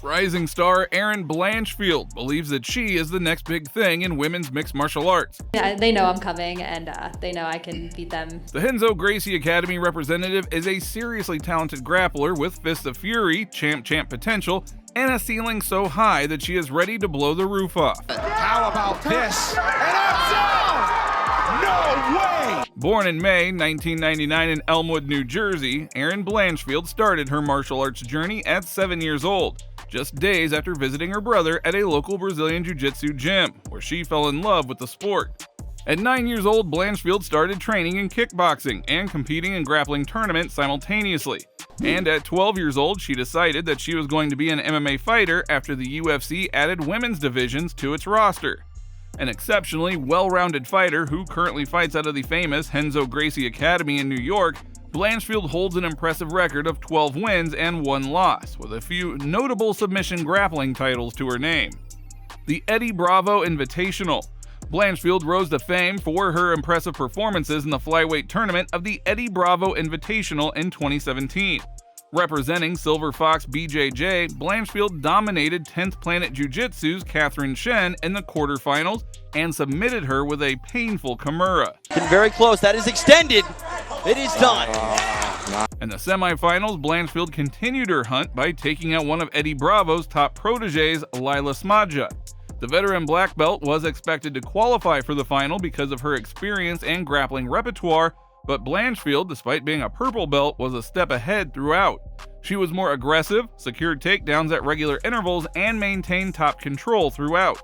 Rising star Erin Blanchfield believes that she is the next big thing in women's mixed martial arts. Yeah, they know I'm coming, and they know I can beat them. The Renzo Gracie Academy representative is a seriously talented grappler with fists of fury, champ potential, and a ceiling so high that she is ready to blow the roof off. How about this? No way! Born in May 1999 in Elmwood, New Jersey, Erin Blanchfield started her martial arts journey at 7 years old, just days after visiting her brother at a local Brazilian Jiu-Jitsu gym, where she fell in love with the sport. At 9 years old, Blanchfield started training in kickboxing and competing in grappling tournaments simultaneously. And at 12 years old, she decided that she was going to be an MMA fighter after the UFC added women's divisions to its roster. An exceptionally well-rounded fighter who currently fights out of the famous Renzo Gracie Academy in New York, Blanchfield holds an impressive record of 12 wins and 1 loss, with a few notable submission grappling titles to her name. The Eddie Bravo Invitational. Blanchfield rose to fame for her impressive performances in the flyweight tournament of the Eddie Bravo Invitational in 2017. Representing Silver Fox BJJ, Blanchfield dominated 10th Planet Jiu-Jitsu's Catherine Shen in the quarterfinals and submitted her with a painful Kimura. Very close, that is extended. It is done. In the semifinals, Blanchfield continued her hunt by taking out one of Eddie Bravo's top proteges, Lila Smadja. The veteran black belt was expected to qualify for the final because of her experience and grappling repertoire, but Blanchfield, despite being a purple belt, was a step ahead throughout. She was more aggressive, secured takedowns at regular intervals, and maintained top control throughout.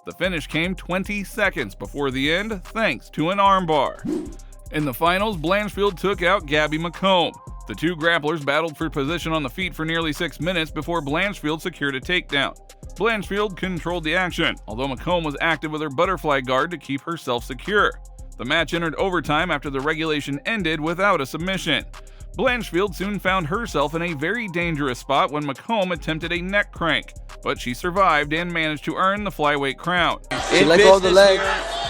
The finish came 20 seconds before the end, thanks to an armbar. In the finals, Blanchfield took out Gabby McComb. The two grapplers battled for position on the feet for nearly 6 minutes before Blanchfield secured a takedown. Blanchfield controlled the action, although McComb was active with her butterfly guard to keep herself secure. The match entered overtime after the regulation ended without a submission. Blanchfield soon found herself in a very dangerous spot when McComb attempted a neck crank, but she survived and managed to earn the flyweight crown. She let go of the leg.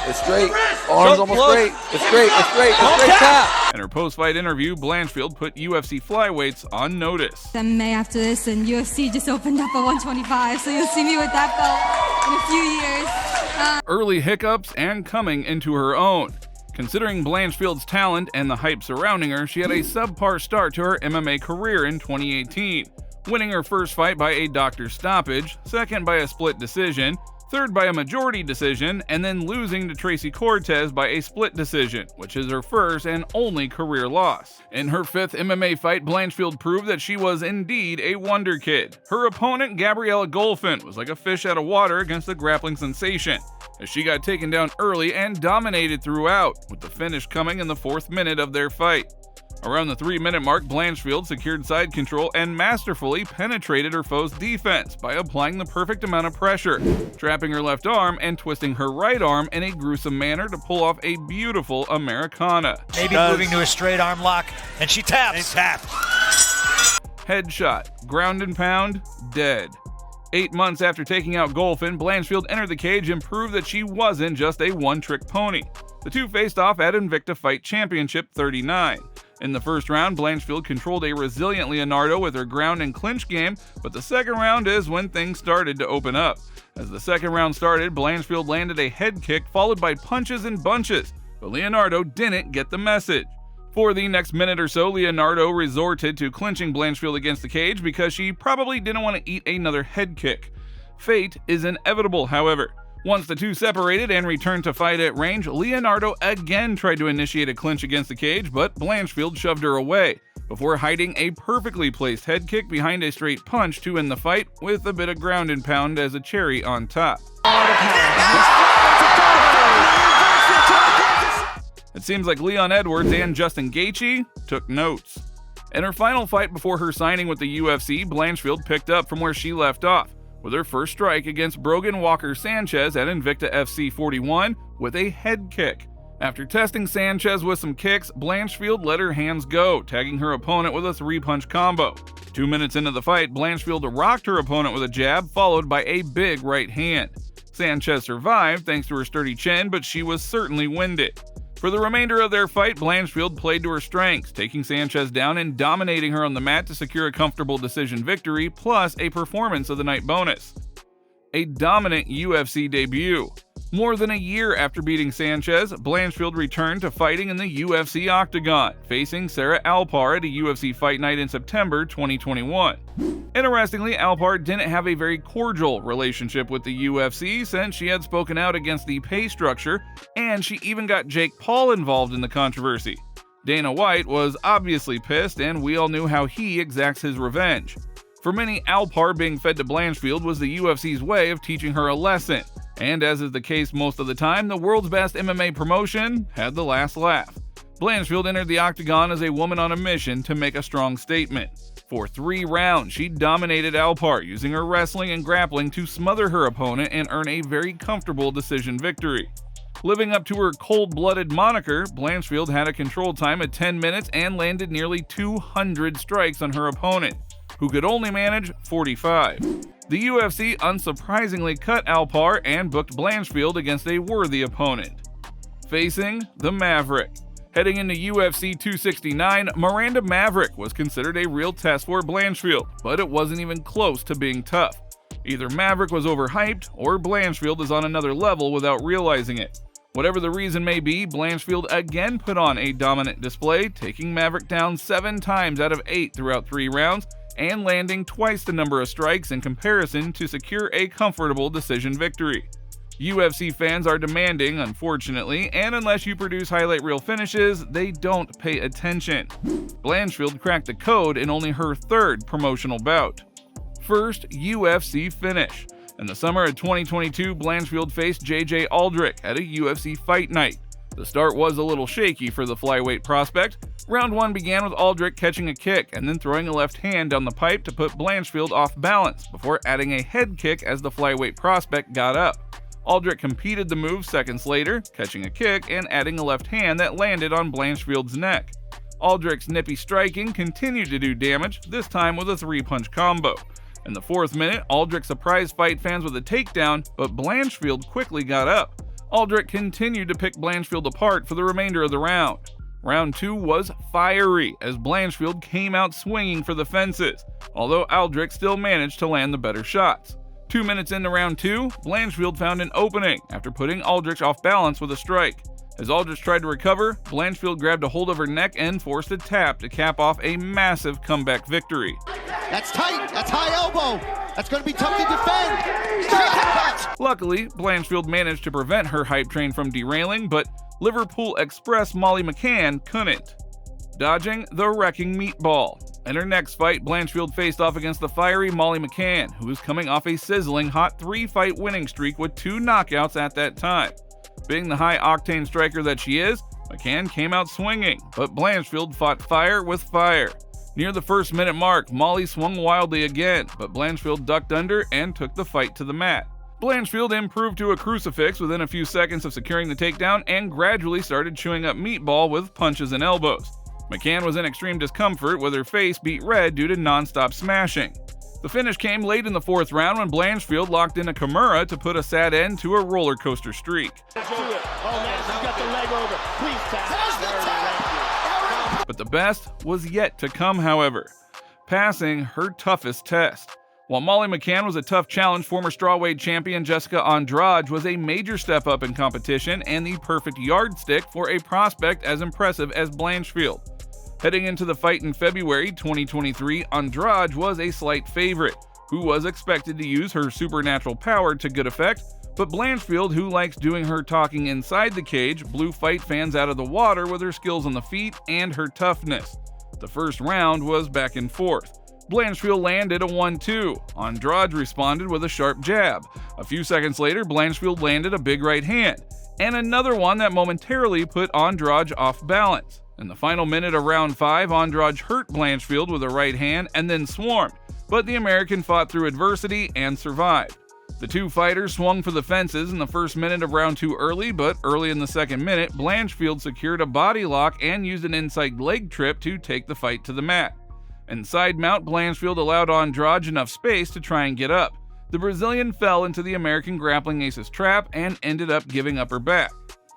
It's straight. Arms almost straight. It's straight. It's straight. It's straight tap. In her post-fight interview, Blanchfield put UFC flyweights on notice. MMA after this, and UFC just opened up at 125, so you'll see me with that belt in a few years. Early hiccups and coming into her own. Considering Blanchfield's talent and the hype surrounding her, she had a subpar start to her MMA career in 2018, winning her first fight by a doctor's stoppage, second by a split decision, third by a majority decision, and then losing to Tracy Cortez by a split decision, which is her first and only career loss. In her 5th MMA fight, Blanchfield proved that she was indeed a wonder kid. Her opponent, Gabriella Golfin, was like a fish out of water against the grappling sensation, as she got taken down early and dominated throughout, with the finish coming in the 4th minute of their fight. Around the 3-minute mark, Blanchfield secured side control and masterfully penetrated her foe's defense by applying the perfect amount of pressure, trapping her left arm and twisting her right arm in a gruesome manner to pull off a beautiful Americana. Maybe moving to a straight arm lock, and she taps. Headshot, ground and pound, dead. 8 months after taking out Golfin, Blanchfield entered the cage and proved that she wasn't just a one-trick pony. The two faced off at Invicta Fight Championship 39. In the first round, Blanchfield controlled a resilient Leonardo with her ground and clinch game, but the second round is when things started to open up. As the second round started, Blanchfield landed a head kick followed by punches and bunches, but Leonardo didn't get the message. For the next minute or so, Leonardo resorted to clinching Blanchfield against the cage because she probably didn't want to eat another head kick. Fate is inevitable, however. Once the two separated and returned to fight at range, Leonardo again tried to initiate a clinch against the cage, but Blanchfield shoved her away, before hiding a perfectly placed head kick behind a straight punch to end the fight with a bit of ground and pound as a cherry on top. It seems like Leon Edwards and Justin Gaethje took notes. In her final fight before her signing with the UFC, Blanchfield picked up from where she left off, with her first strike against Brogan Walker Sanchez at Invicta FC 41 with a head kick. After testing Sanchez with some kicks, Blanchfield let her hands go, tagging her opponent with a 3-punch combo. 2 minutes into the fight, Blanchfield rocked her opponent with a jab, followed by a big right hand. Sanchez survived thanks to her sturdy chin, but she was certainly winded. For the remainder of their fight, Blanchfield played to her strengths, taking Sanchez down and dominating her on the mat to secure a comfortable decision victory, plus a performance of the night bonus. A dominant UFC debut. More than a year after beating Sanchez, Blanchfield returned to fighting in the UFC octagon, facing Sarah Alpar at a UFC Fight Night in September 2021. Interestingly, Alpar didn't have a very cordial relationship with the UFC since she had spoken out against the pay structure, and she even got Jake Paul involved in the controversy. Dana White was obviously pissed, and we all knew how he exacts his revenge. For many, Alpar being fed to Blanchfield was the UFC's way of teaching her a lesson. And as is the case most of the time, the world's best MMA promotion had the last laugh. Blanchfield entered the octagon as a woman on a mission to make a strong statement. For 3 rounds, she dominated Alpar, using her wrestling and grappling to smother her opponent and earn a very comfortable decision victory. Living up to her cold-blooded moniker, Blanchfield had a control time of 10 minutes and landed nearly 200 strikes on her opponent, who could only manage 45. The UFC unsurprisingly cut Alpar and booked Blanchfield against a worthy opponent. Facing the Maverick. Heading into UFC 269, Miranda Maverick was considered a real test for Blanchfield, but it wasn't even close to being tough. Either Maverick was overhyped, or Blanchfield is on another level without realizing it. Whatever the reason may be, Blanchfield again put on a dominant display, taking Maverick down 7 times out of 8 throughout 3 rounds, and landing twice the number of strikes in comparison to secure a comfortable decision victory. UFC fans are demanding, unfortunately, and unless you produce highlight reel finishes, they don't pay attention. Blanchfield cracked the code in only her 3rd promotional bout. First UFC finish. In the summer of 2022, Blanchfield faced JJ Aldrich at a UFC Fight Night. The start was a little shaky for the flyweight prospect. Round 1 began with Aldrich catching a kick and then throwing a left hand down the pipe to put Blanchfield off balance before adding a head kick as the flyweight prospect got up. Aldrich competed the move seconds later, catching a kick and adding a left hand that landed on Blanchfield's neck. Aldrich's nippy striking continued to do damage, this time with a 3-punch combo. In the 4th minute, Aldrich surprised fight fans with a takedown, but Blanchfield quickly got up. Aldrich continued to pick Blanchfield apart for the remainder of the round. Round 2 was fiery as Blanchfield came out swinging for the fences, although Aldrich still managed to land the better shots. 2 minutes into round 2, Blanchfield found an opening after putting Aldrich off balance with a strike. As Aldrich tried to recover, Blanchfield grabbed a hold of her neck and forced a tap to cap off a massive comeback victory. That's tight. That's high elbow. That's going to be tough to defend. Straight headbutt. Luckily, Blanchfield managed to prevent her hype train from derailing, but Liverpool Express Molly McCann couldn't. Dodging the wrecking meatball. In her next fight, Blanchfield faced off against the fiery Molly McCann, who was coming off a sizzling hot 3-fight winning streak with 2 knockouts at that time. Being the high-octane striker that she is, McCann came out swinging, but Blanchfield fought fire with fire. Near the 1st minute mark, Molly swung wildly again, but Blanchfield ducked under and took the fight to the mat. Blanchfield improved to a crucifix within a few seconds of securing the takedown and gradually started chewing up meatball with punches and elbows. McCann was in extreme discomfort with her face beat red due to non-stop smashing. The finish came late in the 4th round when Blanchfield locked in a Kimura to put a sad end to a roller coaster streak. But the best was yet to come, however, passing her toughest test. While Molly McCann was a tough challenge, former strawweight champion Jessica Andrade was a major step up in competition and the perfect yardstick for a prospect as impressive as Blanchfield. Heading into the fight in February 2023, Andrade was a slight favorite, who was expected to use her supernatural power to good effect, but Blanchfield, who likes doing her talking inside the cage, blew fight fans out of the water with her skills on the feet and her toughness. The first round was back and forth. Blanchfield landed a 1-2. Andrade responded with a sharp jab. A few seconds later, Blanchfield landed a big right hand, and another one that momentarily put Andrade off balance. In the final minute of round 5, Andrade hurt Blanchfield with a right hand and then swarmed, but the American fought through adversity and survived. The two fighters swung for the fences in the first minute of round 2 early, but early in the 2nd minute, Blanchfield secured a body lock and used an inside leg trip to take the fight to the mat. In side mount, Blanchfield allowed Andrade enough space to try and get up. The Brazilian fell into the American grappling ace's trap and ended up giving up her back.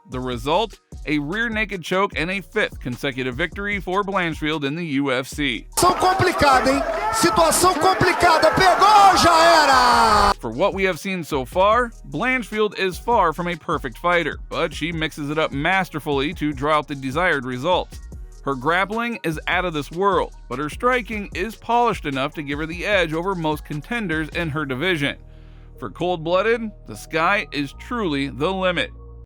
The result? A rear naked choke and a 5th consecutive victory for Blanchfield in the UFC. Situação complicada, hein? Situação complicada. Pegou, já era! For what we have seen so far, Blanchfield is far from a perfect fighter, but she mixes it up masterfully to draw out the desired results. Her grappling is out of this world, but her striking is polished enough to give her the edge over most contenders in her division. For cold-blooded, the sky is truly the limit.